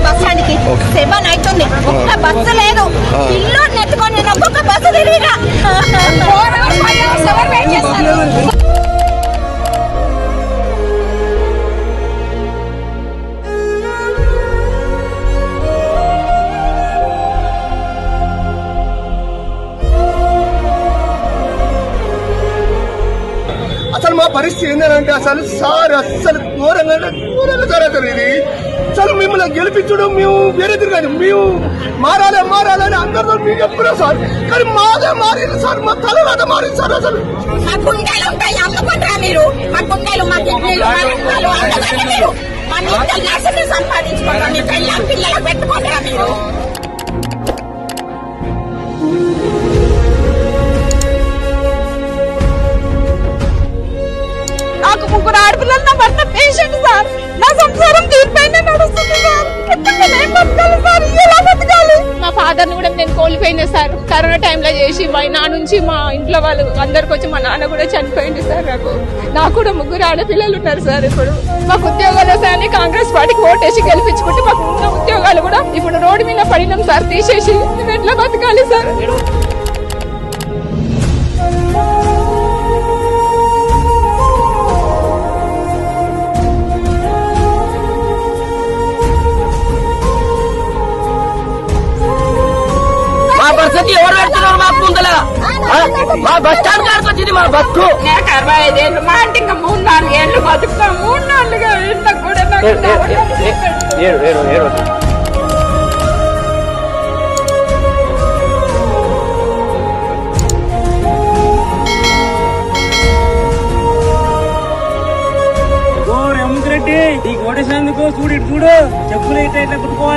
బస్టాండ్కి 7 అవుతుంది, ఒక్క బస్సు లేదు. ఇల్లు నెత్తుకొని నేను ఒక్కొక్క బస్సు తిరిగినా. అసలు మా పరిస్థితి ఏంటంటే అసలు ఘోరంగా సార్. అసలు ఇది అసలు మిమ్మల్ని గెలిపించడం మేము వేరే తిరగదు, మేము మారాలని అందరితో మీకు ఎప్పుడో సార్. కానీ మాదే మారింది సార్, మా తలరాత మారింది సార్. అసలు నాకు 3 ఆడపిల్లలు, నా భర్త పేషెంట్ సార్. నా సంసారం దీనిపైన నడుస్తుంది సార్. నేను బతకాలి సార్, ఎలా బతకాలి? మా ఫాదర్ ని కూడా నేను కోల్పోయింది సార్. కరోనా టైంలో చేసి నా నుంచి మా ఇంట్లో వాళ్ళు అందరికి వచ్చి మా నాన్న కూడా చనిపోయింది సార్. నాకు కూడా 3 ఆడపిల్లలు ఉన్నారు సార్. ఇప్పుడు మాకు ఉద్యోగాలు వస్తాయని కాంగ్రెస్ పార్టీకి ఓటేసి గెలిపించుకుంటే మాకు ఉన్న ఉద్యోగాలు కూడా ఇప్పుడు రోడ్డు మీద పడినాం సార్, తీసేసి. మేము ఎట్లా బతకాలి సార్? పరిస్థితి ఎవరు పెడుతున్నారు మాకు ముందల? మా బస్ స్టాండ్ కాడికి వచ్చింది మా బస్సు. 65 ఏళ్ళు, మా అంటే ఇంకా 3-4 ఏళ్ళు బతుకుతాం. 3-4గా ఇంట్లోకి కూడా రెడ్డి ఈ ఓటేసినందుకు చూడు చెప్పులు ఇట్లా కుట్టుకోవాలి.